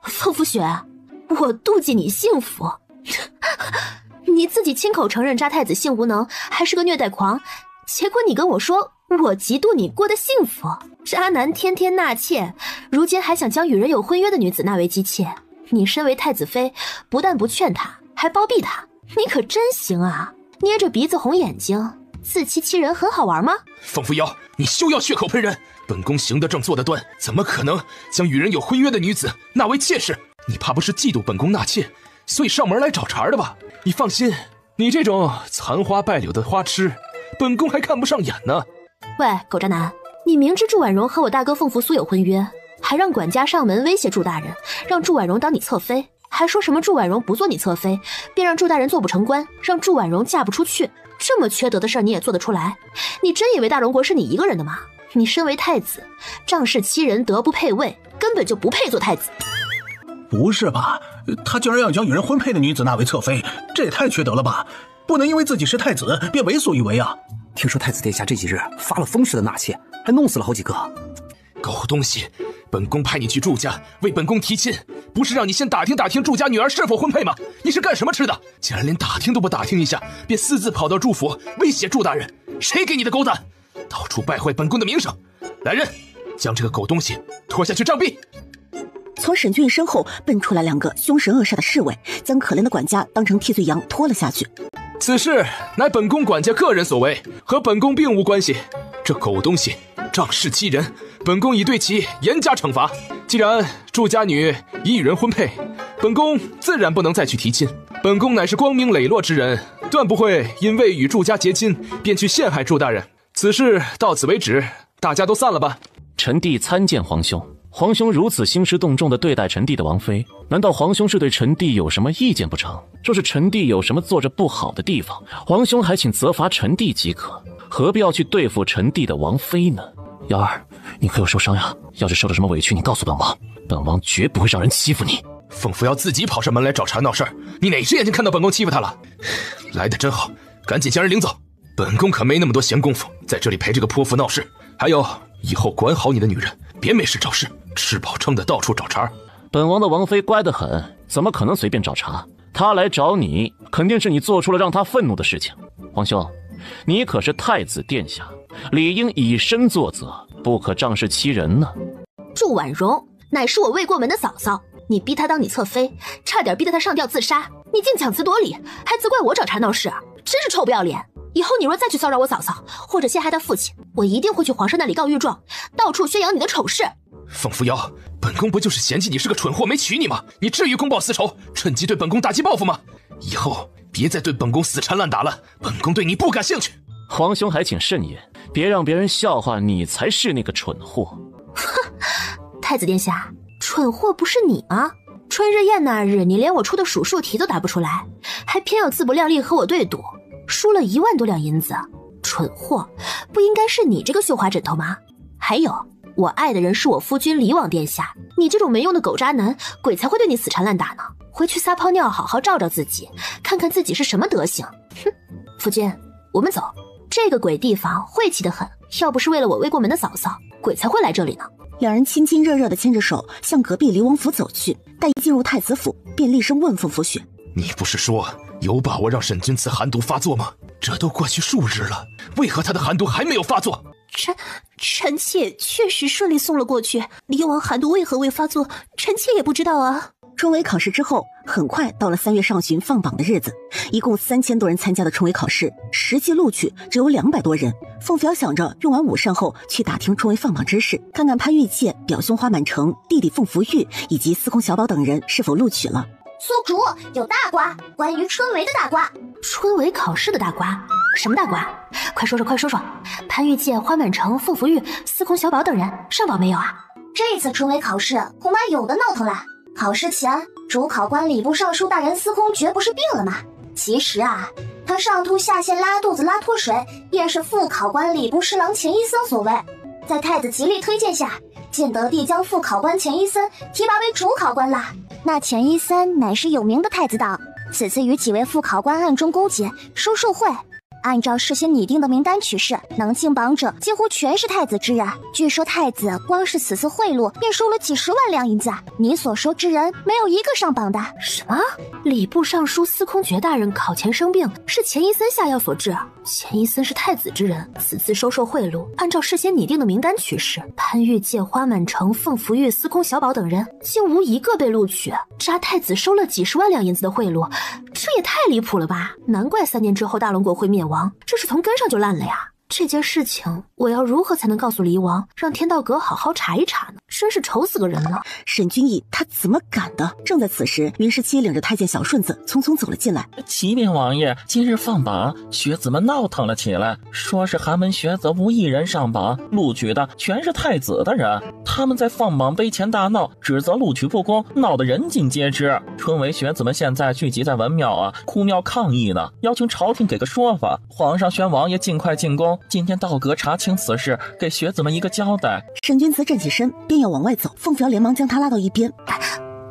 凤扶雪，我妒忌你幸福。你自己亲口承认渣太子性无能，还是个虐待狂，结果你跟我说我嫉妒你过得幸福。渣男天天纳妾，如今还想将与人有婚约的女子纳为姬妾。你身为太子妃，不但不劝他，还包庇他，你可真行啊！捏着鼻子红眼睛，自欺欺人很好玩吗？凤扶摇，你休要血口喷人！本宫行得正坐得端，怎么可能将与人有婚约的女子纳为妾室？你怕不是嫉妒本宫纳妾，所以上门来找茬的吧？你放心，你这种残花败柳的花痴，本宫还看不上眼呢。喂，狗渣男，你明知祝婉容和我大哥凤扶苏有婚约，还让管家上门威胁祝大人，让祝婉容当你侧妃，还说什么祝婉容不做你侧妃，便让祝大人做不成官，让祝婉容嫁不出去。这么缺德的事儿你也做得出来？你真以为大龙国是你一个人的吗？你身为太子，仗势欺人，德不配位，根本就不配做太子。不是吧？他竟然要将与人婚配的女子纳为侧妃，这也太缺德了吧！不能因为自己是太子便为所欲为啊！听说太子殿下这几日发了疯似的纳妾，还弄死了好几个。狗东西！本宫派你去祝家为本宫提亲，不是让你先打听打听祝家女儿是否婚配吗？你是干什么吃的？竟然连打听都不打听一下，便私自跑到祝府威胁祝大人，谁给你的狗胆？到处败坏本宫的名声！来人，将这个狗东西拖下去杖毙！从沈俊身后奔出来2个凶神恶煞的侍卫，将可怜的管家当成替罪羊拖了下去。此事乃本宫管家个人所为，和本宫并无关系。这狗东西仗势欺人，本宫已对其严加惩罚。既然祝家女已与人婚配，本宫自然不能再去提亲。本宫乃是光明磊落之人，断不会因为与祝家结亲便去陷害祝大人。此事到此为止，大家都散了吧。臣弟参见皇兄。皇兄如此兴师动众地对待臣弟的王妃，难道皇兄是对臣弟有什么意见不成？若是臣弟有什么做着不好的地方，皇兄还请责罚臣弟即可，何必要去对付臣弟的王妃呢？瑶儿，你可有受伤呀？要是受了什么委屈，你告诉本王，本王绝不会让人欺负你。凤扶摇自己跑上门来找茬闹事儿，你哪只眼睛看到本宫欺负他了？来得真好，赶紧将人领走。本宫可没那么多闲工夫在这里陪这个泼妇闹事。还有，以后管好你的女人，别没事找事，吃饱撑的到处找茬。本王的王妃乖得很，怎么可能随便找茬？她来找你，肯定是你做出了让她愤怒的事情。皇兄，你可是太子殿下，理应以身作则，不可仗势欺人呢。祝婉容乃是我未过门的嫂嫂，你逼她当你侧妃，差点逼得她上吊自杀，你竟强词夺理，还责怪我找茬闹事，真是臭不要脸！以后你若再去骚扰我嫂嫂，或者陷害她父亲，我一定会去皇上那里告御状，到处宣扬你的丑事。凤扶摇，本宫不就是嫌弃你是个蠢货没娶你吗？你至于公报私仇，趁机对本宫打击报复吗？以后别再对本宫死缠烂打了，本宫对你不感兴趣。皇兄还请慎言，别让别人笑话你才是那个蠢货。哼，太子殿下，蠢货不是你吗？春日宴那日，你连我出的数数题都答不出来，还偏要自不量力和我对赌，输了1万多两银子。蠢货，不应该是你这个绣花枕头吗？还有，我爱的人是我夫君李王殿下，你这种没用的狗渣男，鬼才会对你死缠烂打呢。回去撒泡尿，好好照照自己，看看自己是什么德行。哼，夫君，我们走。这个鬼地方晦气得很，要不是为了我未过门的嫂嫂，鬼才会来这里呢。两人亲亲热热地牵着手向隔壁离王府走去，待进入太子府，便厉声问凤扶雪：“你不是说有把握让沈君赐寒毒发作吗？这都过去数日了，为何他的寒毒还没有发作？”臣妾确实顺利送了过去，离王寒毒为何未发作，臣妾也不知道啊。春闱考试之后，很快到了3月上旬放榜的日子，一共3000多人参加的春闱考试，实际录取只有200多人。凤扶摇想着用完午膳后去打听春闱放榜之事，看看潘玉妾、表兄花满城、弟弟凤扶玉以及司空小宝等人是否录取了。苏主有大瓜，关于春闱的大瓜。春闱考试的大瓜？什么大瓜？快说说，快说说！潘玉妾、花满城、凤扶玉、司空小宝等人上榜没有啊？这次春闱考试恐怕有的闹腾了。考试前，主考官礼部尚书大人司空爵不是病了吗？其实啊，他上吐下泻、拉肚子、拉脱水，便是副考官礼部侍郎钱一森所为。在太子极力推荐下，建德帝将副考官钱一森提拔为主考官啦。那钱一森乃是有名的太子党，此次与几位副考官暗中勾结，收受贿。按照事先拟定的名单取士，能进榜者几乎全是太子之人。据说太子光是此次贿赂便收了几十万两银子，你所说之人没有一个上榜的。什么？礼部尚书司空爵大人考前生病，是钱伊森下药所致。钱伊森是太子之人，此次收受贿赂，按照事先拟定的名单取士，潘玉介、花满城、凤福玉、司空小宝等人竟无一个被录取。查太子收了几十万两银子的贿赂，这也太离谱了吧！难怪3年之后大龙国会灭亡，这是从根上就烂了呀。这件事情我要如何才能告诉离王，让天道阁好好查一查呢？真是愁死个人了。沈君逸他怎么敢的？正在此时，云十七领着太监小顺子匆匆走了进来。启禀王爷，今日放榜，学子们闹腾了起来，说是寒门学子无一人上榜，录取的全是太子的人。他们在放榜碑前大闹，指责录取不公，闹得人尽皆知。春闱学子们现在聚集在文庙哭庙抗议呢，要求朝廷给个说法。皇上宣王爷尽快进宫，今天道阁查清此事，给学子们一个交代。沈君慈站起身，便要往外走，凤瑶连忙将他拉到一边。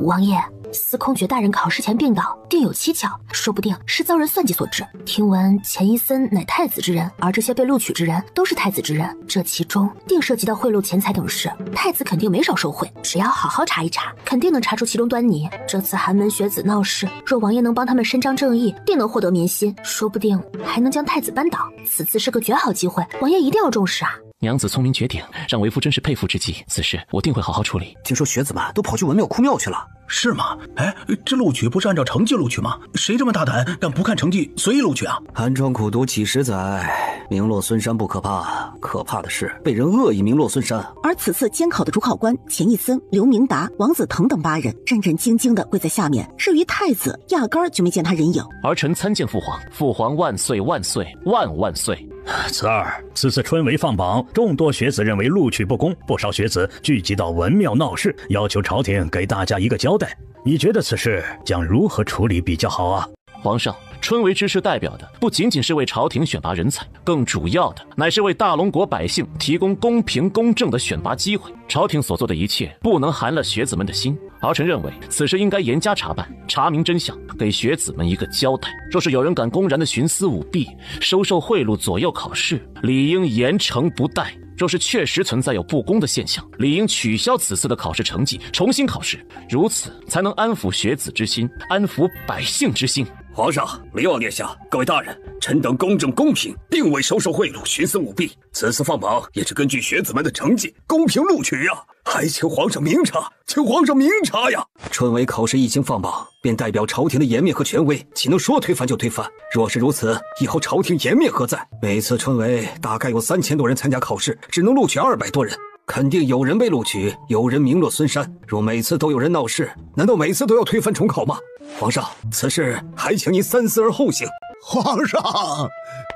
王爷，司空爵大人考试前病倒，定有蹊跷，说不定是遭人算计所致。听闻钱伊森乃太子之人，而这些被录取之人都是太子之人，这其中定涉及到贿赂钱财等事，太子肯定没少受贿，只要好好查一查，肯定能查出其中端倪。这次寒门学子闹事，若王爷能帮他们伸张正义，定能获得民心，说不定还能将太子扳倒。此次是个绝好机会，王爷一定要重视啊！娘子聪明绝顶，让为夫真是佩服之极。此事我定会好好处理。听说学子们都跑去文庙哭庙去了，是吗？哎，这录取不是按照成绩录取吗？谁这么大胆，敢不看成绩随意录取啊？寒窗苦读几十载，名落孙山不可怕，可怕的是被人恶意名落孙山。而此次监考的主考官钱义森、刘明达、王子腾等8人战战兢兢地跪在下面，至于太子压根儿就没见他人影。儿臣参见父皇，父皇万岁万岁万万岁。慈儿，此次春闱放榜，众多学子认为录取不公，不少学子聚集到文庙闹事，要求朝廷给大家一个交代。你觉得此事将如何处理比较好啊？皇上，春闱之事代表的不仅仅是为朝廷选拔人才，更主要的乃是为大龙国百姓提供公平公正的选拔机会。朝廷所做的一切不能寒了学子们的心，儿臣认为此事应该严加查办，查明真相，给学子们一个交代。若是有人敢公然的徇私舞弊、收受贿赂左右考试，理应严惩不贷。若是确实存在有不公的现象，理应取消此次的考试成绩，重新考试，如此才能安抚学子之心，安抚百姓之心。皇上、离王殿下，各位大人，臣等公正公平，并未收受贿赂、徇私舞弊。此次放榜也是根据学子们的成绩公平录取呀，还请皇上明察，请皇上明察呀！春闱考试一经放榜，便代表朝廷的颜面和权威，岂能说推翻就推翻？若是如此，以后朝廷颜面何在？每次春闱大概有3000多人参加考试，只能录取200多人。肯定有人被录取，有人名落孙山。若每次都有人闹事，难道每次都要推翻重考吗？皇上，此事还请您三思而后行。皇上，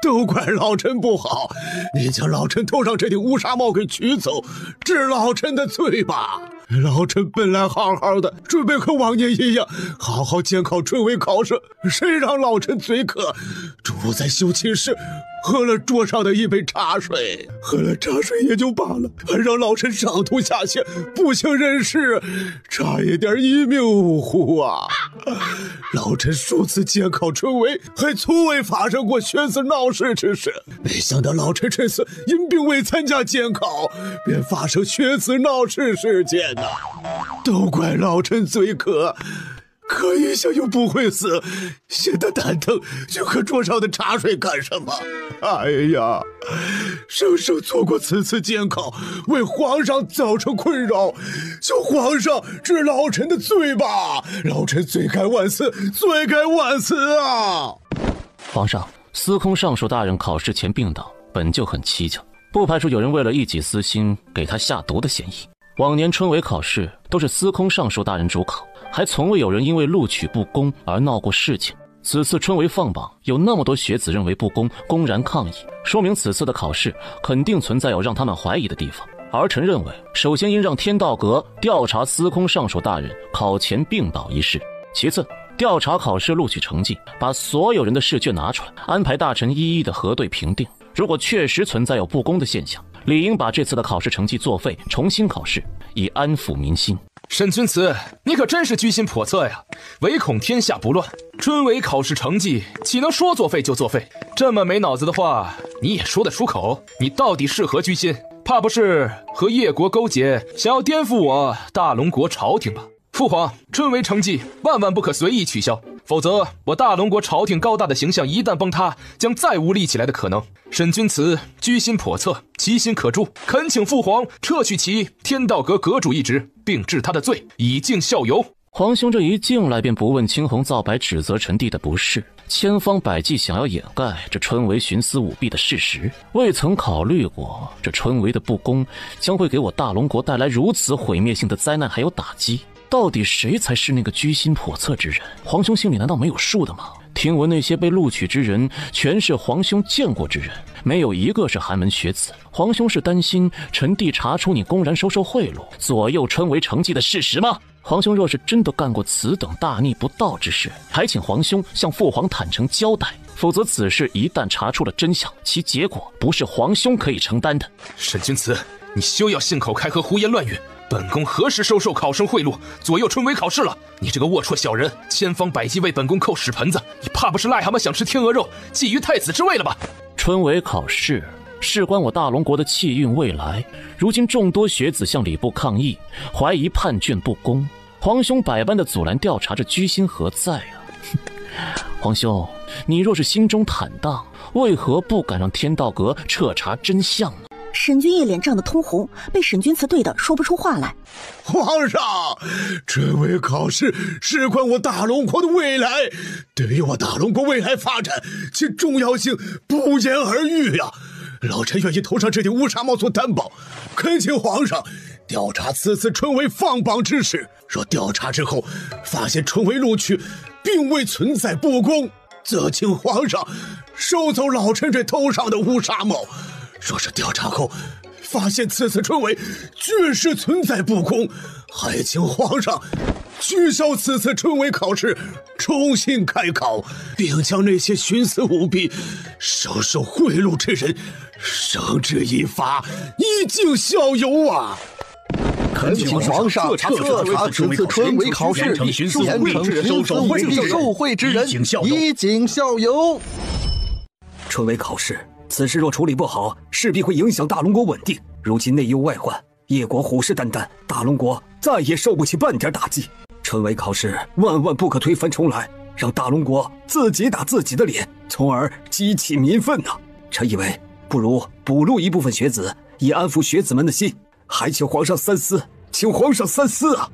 都怪老臣不好，你将老臣头上这顶乌纱帽给取走，治老臣的罪吧。老臣本来好好的，准备和往年一样，好好监考春闱考试，谁让老臣嘴渴，住在休寝室，喝了桌上的一杯茶水，喝了茶水也就罢了，还让老臣上吐下泻，不省人事，差一点一命呜呼啊！老臣数次监考春闱，还从未发生过学子闹事之事，没想到老臣这次因病未参加监考，便发生学子闹事事件呐！都怪老臣嘴渴，渴一下又不会死，现在蛋疼就喝桌上的茶水干什么？哎呀，生生错过此次监考，为皇上造成困扰，求皇上治老臣的罪吧！老臣罪该万死，罪该万死啊！皇上，司空尚书大人考试前病倒，本就很蹊跷，不排除有人为了一己私心给他下毒的嫌疑。往年春闱考试都是司空尚书大人主考，还从未有人因为录取不公而闹过事情。此次春闱放榜，有那么多学子认为不公，公然抗议，说明此次的考试肯定存在有让他们怀疑的地方。儿臣认为，首先应让天道阁调查司空尚书大人考前病倒一事，其次调查考试录取成绩，把所有人的试卷拿出来，安排大臣一一的核对评定。如果确实存在有不公的现象，理应把这次的考试成绩作废，重新考试，以安抚民心。沈君慈，你可真是居心叵测呀！唯恐天下不乱，春闱考试成绩岂能说作废就作废？这么没脑子的话，你也说得出口？你到底是何居心？怕不是和叶国勾结，想要颠覆我大龙国朝廷吧？父皇，春闱成绩万万不可随意取消，否则我大龙国朝廷高大的形象一旦崩塌，将再无立起来的可能。沈君慈居心叵测，其心可诛，恳请父皇撤去其天道阁阁主一职，并治他的罪，以儆效尤。皇兄这一进来便不问青红皂白，指责臣弟的不是，千方百计想要掩盖这春闱徇私舞弊的事实，未曾考虑过这春闱的不公将会给我大龙国带来如此毁灭性的灾难还有打击。到底谁才是那个居心叵测之人？皇兄心里难道没有数的吗？听闻那些被录取之人全是皇兄见过之人，没有一个是寒门学子。皇兄是担心臣弟查出你公然收受贿赂，左右春闱成绩的事实吗？皇兄若是真的干过此等大逆不道之事，还请皇兄向父皇坦诚交代，否则此事一旦查出了真相，其结果不是皇兄可以承担的。沈君慈，你休要信口开河，胡言乱语。本宫何时收受考生贿赂，左右春闱考试了？你这个龌龊小人，千方百计为本宫扣屎盆子，你怕不是癞蛤蟆想吃天鹅肉，觊觎太子之位了吧？春闱考试事关我大龙国的气运未来，如今众多学子向礼部抗议，怀疑判卷不公，皇兄百般的阻拦调查，这居心何在啊？皇兄，你若是心中坦荡，为何不敢让天道阁彻查真相呢？沈君一脸涨得通红，被沈君慈对得说不出话来。皇上，春闱考试事关我大龙国的未来，对于我大龙国未来发展，其重要性不言而喻呀！老臣愿意头上这顶乌纱帽做担保，恳请皇上调查此次春闱放榜之事。若调查之后发现春闱录取并未存在不公，则请皇上收走老臣这头上的乌纱帽。若是调查后发现此次春闱确实存在不公，还请皇上取消此次春闱考试，重新开考，并将那些徇私舞弊、收受贿赂之人绳之以法，以儆效尤啊！恳请皇上彻查此次春闱考试，严惩徇私舞弊、受贿之人，以儆效尤。春闱考试，此事若处理不好，势必会影响大龙国稳定。如今内忧外患，叶国虎视眈眈，大龙国再也受不起半点打击。春闱考试万万不可推翻重来，让大龙国自己打自己的脸，从而激起民愤呐！臣以为，不如补录一部分学子，以安抚学子们的心，还请皇上三思，请皇上三思啊！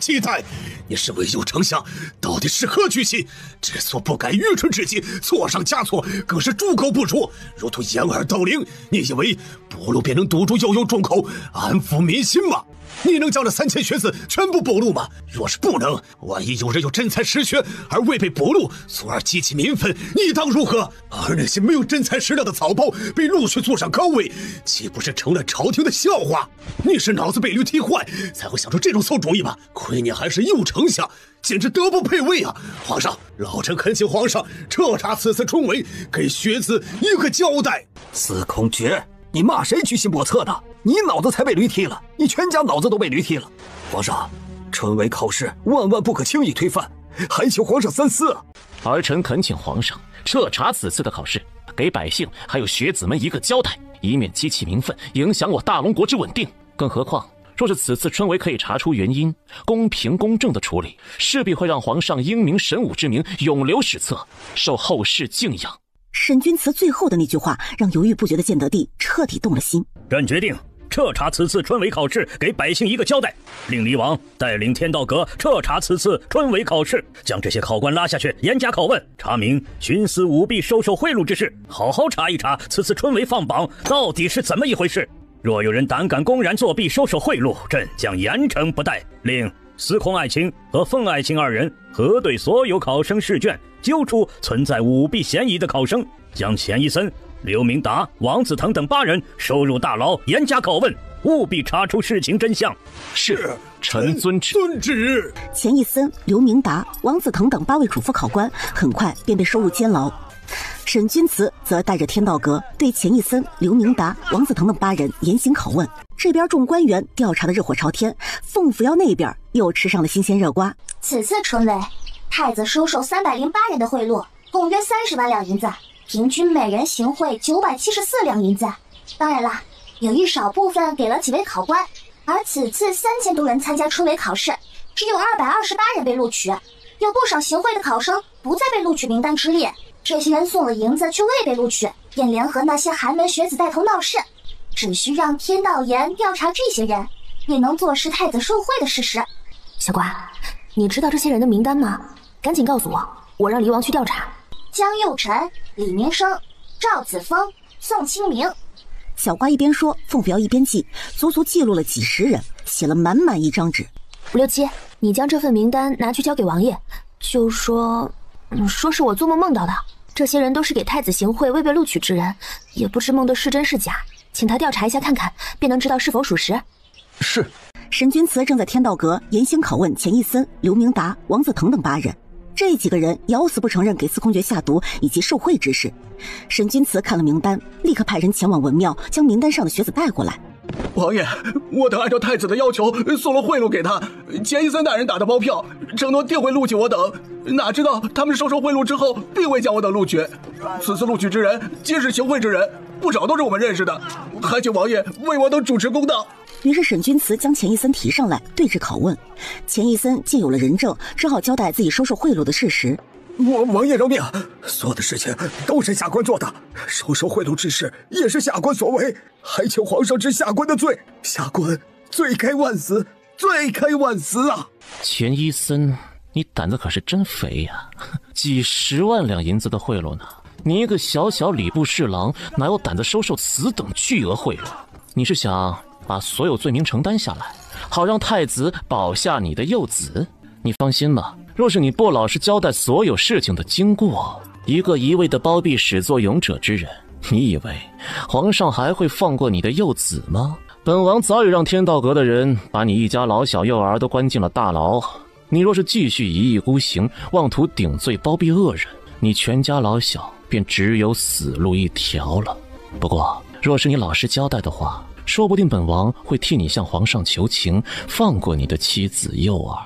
姬太，你是为右丞相，到底是何居心？之所不敢愚蠢至极，错上加错，更是猪狗不如，如同掩耳盗铃。你以为补录便能堵住悠悠众口，安抚民心吗？你能将这3000学子全部补录吗？若是不能，万一有人有真才实学而未被补录，从而激起民愤，你当如何？而那些没有真材实料的草包被陆续坐上高位，岂不是成了朝廷的笑话？你是脑子被驴踢坏，才会想出这种馊主意吗？亏你还是右丞相，简直德不配位啊！皇上，老臣恳请皇上彻查此次春闱，给学子一个交代。司空爵，你骂谁居心叵测的？你脑子才被驴踢了，你全家脑子都被驴踢了。皇上，春闱考试万万不可轻易推翻，还请皇上三思啊！儿臣恳请皇上彻查此次的考试，给百姓还有学子们一个交代，以免激起民愤，影响我大龙国之稳定。更何况，若是此次春闱可以查出原因，公平公正的处理，势必会让皇上英明神武之名永留史册，受后世敬仰。沈君慈最后的那句话，让犹豫不决的建德帝彻底动了心。朕决定彻查此次春闱考试，给百姓一个交代，令离王带领天道阁彻查此次春闱考试，将这些考官拉下去严加拷问，查明徇私舞弊、收受贿赂之事，好好查一查此次春闱放榜到底是怎么一回事。若有人胆敢公然作弊、收受贿赂，朕将严惩不贷，令司空爱卿和凤爱卿2人核对所有考生试卷，揪出存在舞弊嫌疑的考生，将钱一森、刘明达、王子腾等8人收入大牢，严加拷问，务必查出事情真相。是，臣遵旨。遵旨。钱一森、刘明达、王子腾等8位主副考官很快便被收入监牢。沈君慈则带着天道阁对钱一森、刘明达、王子腾等8人严刑拷问。这边众官员调查的热火朝天，凤扶摇那边又吃上了新鲜热瓜。此次春闱，太子收受308人的贿赂，共约30万两银子，平均每人行贿974两银子。当然啦，有一少部分给了几位考官，而此次3000多人参加春闱考试，只有228人被录取，有不少行贿的考生不在被录取名单之列。这些人送了银子却未被录取，便联合那些寒门学子带头闹事。只需让天道研调查这些人，也能坐实太子受贿的事实。小瓜，你知道这些人的名单吗？赶紧告诉我，我让黎王去调查。江佑辰、李明生、赵子峰、宋清明。小瓜一边说，凤扶摇一边记，足足记录了几十人，写了满满一张纸。567，你将这份名单拿去交给王爷，就说是我做梦梦到的。这些人都是给太子行贿未被录取之人，也不知梦的是真是假，请他调查一下看看，便能知道是否属实。是。沈君慈正在天道阁严刑拷问钱一森、刘明达、王子腾等8人。这几个人咬死不承认给司空爵下毒以及受贿之事。沈君慈看了名单，立刻派人前往文庙将名单上的学子带过来。王爷，我等按照太子的要求送了贿赂给他，钱一森大人打的包票，承诺定会录取我等，哪知道他们收受贿赂之后，并未将我等录取。此次录取之人皆是行贿之人，不少都是我们认识的，还请王爷为我等主持公道。于是沈君慈将钱一森提上来对质拷问，钱一森见有了人证，只好交代自己收受贿赂的事实。王爷饶命，所有的事情都是下官做的，收受贿赂之事也是下官所为，还请皇上治下官的罪，下官罪该万死，罪该万死啊！钱一森，你胆子可是真肥呀，几10万两银子的贿赂呢？你一个小小礼部侍郎，哪有胆子收受此等巨额贿赂？你是想把所有罪名承担下来，好让太子保下你的幼子？你放心吧，若是你不老实交代所有事情的经过，一个一味的包庇始作俑者之人，你以为皇上还会放过你的幼子吗？本王早已让天道阁的人把你一家老小幼儿都关进了大牢，你若是继续一意孤行，妄图顶罪包庇恶人，你全家老小便只有死路一条了。不过若是你老实交代的话，说不定本王会替你向皇上求情，放过你的妻子幼儿。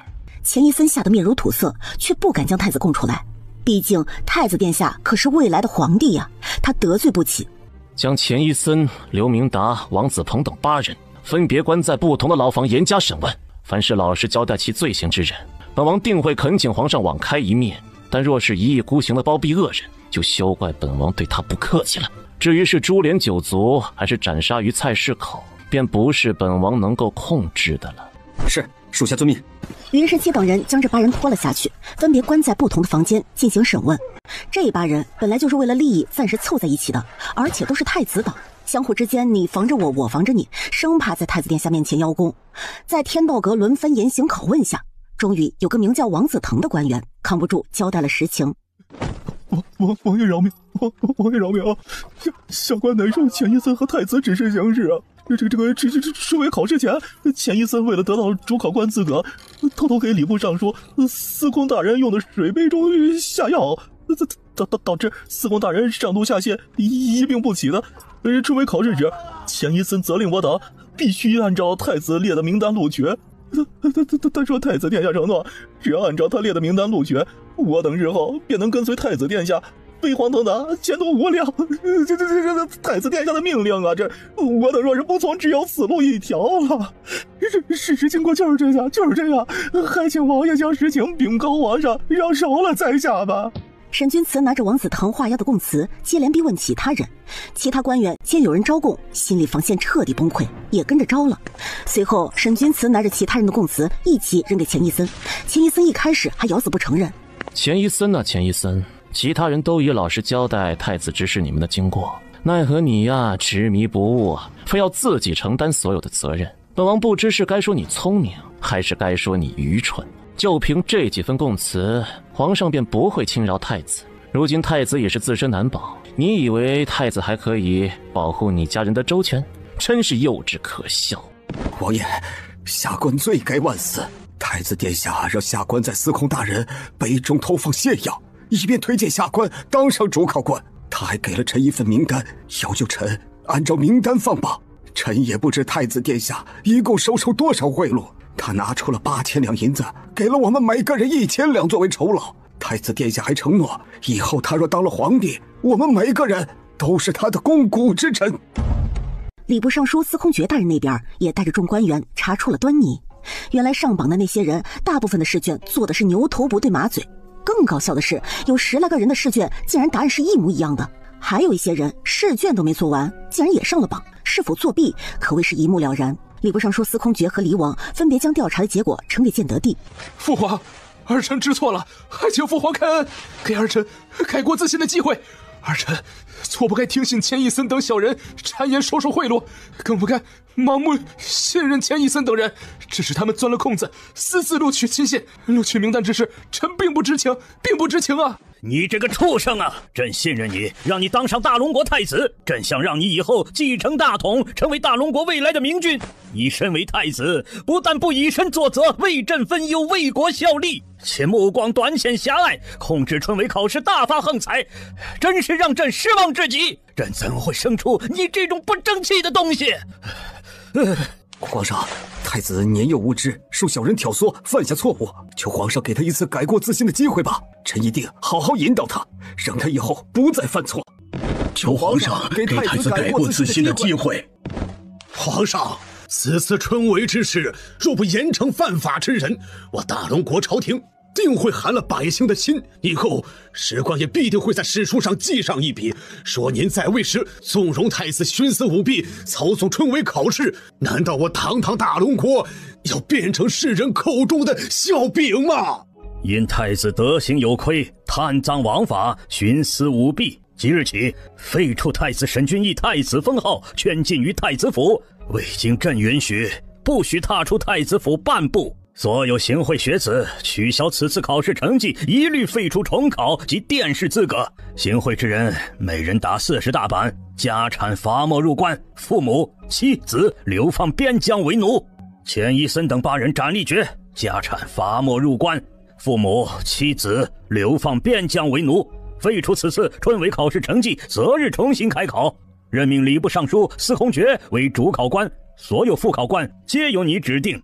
钱一森吓得面如土色，却不敢将太子供出来，毕竟太子殿下可是未来的皇帝呀，他得罪不起。将钱一森、刘明达、王子鹏等8人分别关在不同的牢房严加审问，凡是老实交代其罪行之人，本王定会恳请皇上网开一面，但若是一意孤行的包庇恶人，就休怪本王对他不客气了。至于是株连九族还是斩杀于菜市口，便不是本王能够控制的了。是，属下遵命。云十七等人将这8人拖了下去，分别关在不同的房间进行审问。这8人本来就是为了利益暂时凑在一起的，而且都是太子党，相互之间你防着我，我防着你，生怕在太子殿下面前邀功。在天道阁轮番严刑拷问下，终于有个名叫王子腾的官员扛不住，交代了实情。王爷饶命，王爷饶命啊！下官乃受钱一森和太子指示行事啊。这春闱考试前，钱一森为了得到主考官资格，偷偷给礼部尚书司空大人用的水杯中下药，导致司空大人上吐下泻，一病不起的。春闱考试时，钱一森责令我等必须按照太子列的名单录取。他说太子殿下承诺，只要按照他列的名单录取，我等日后便能跟随太子殿下飞黄腾达，前途无量。这太子殿下的命令啊！这我等若是不从，只有死路一条了。事实经过就是这样，还请王爷将实情禀告皇上，让熟了再下吧。沈君慈拿着王子腾画押的供词，接连逼问其他人。其他官员见有人招供，心理防线彻底崩溃，也跟着招了。随后，沈君慈拿着其他人的供词一起扔给钱一森。钱一森一开始还咬死不承认。钱一森啊，钱一森，其他人都已老实交代太子指使你们的经过，奈何你呀执迷不悟啊，非要自己承担所有的责任。本王不知是该说你聪明，还是该说你愚蠢。就凭这几份供词，皇上便不会轻饶太子。如今太子也是自身难保，你以为太子还可以保护你家人的周全？真是幼稚可笑。王爷，下官罪该万死。太子殿下让下官在司空大人杯中投放泻药，以便推荐下官当上主考官。他还给了臣一份名单，要求臣按照名单放榜。臣也不知太子殿下一共收受多少贿赂，他拿出了8000两银子，给了我们每个人1000两作为酬劳。太子殿下还承诺，以后他若当了皇帝，我们每个人都是他的肱骨之臣。礼部尚书司空觉大人那边也带着众官员查出了端倪，原来上榜的那些人大部分的试卷做的是牛头不对马嘴，更搞笑的是有10来个人的试卷竟然答案是一模一样的，还有一些人试卷都没做完竟然也上了榜，是否作弊可谓是一目了然。礼部尚书司空觉和李王分别将调查的结果呈给建德帝。父皇，儿臣知错了，还请父皇开恩，给儿臣改过自新的机会。儿臣错不该听信钱义森等小人谗言收受贿赂，更不该盲目信任钱义森等人，致使他们钻了空子，私自录取亲信。录取名单之事，臣并不知情，并不知情啊！你这个畜生啊！朕信任你，让你当上大龙国太子，朕想让你以后继承大统，成为大龙国未来的明君。你身为太子，不但不以身作则，为朕分忧，为国效力，且目光短浅狭隘，控制春闱考试大发横财，真是让朕失望至极。朕怎会生出你这种不争气的东西？皇上，太子年幼无知，受小人挑唆，犯下错误，求皇上给他一次改过自新的机会吧。臣一定好好引导他，让他以后不再犯错。求皇上给太子改过自新的机会。皇上，此次春闱之事，若不严惩犯法之人，我大龙国朝廷定会寒了百姓的心。以后史官也必定会在史书上记上一笔，说您在位时纵容太子徇私舞弊，操纵春闱考试。难道我堂堂大龙国要变成世人口中的笑柄吗？因太子德行有亏，贪赃枉法，徇私舞弊，即日起废除太子沈君义太子封号，圈禁于太子府，未经朕允许，不许踏出太子府半步。所有行贿学子取消此次考试成绩，一律废除重考及殿试资格。行贿之人每人打40大板，家产罚没入关，父母妻子流放边疆为奴。钱义森等8人斩立决，家产罚没入关，父母妻子流放边疆为奴。废除此次春闱考试成绩，择日重新开考。任命礼部尚书司空觉为主考官，所有副考官皆由你指定。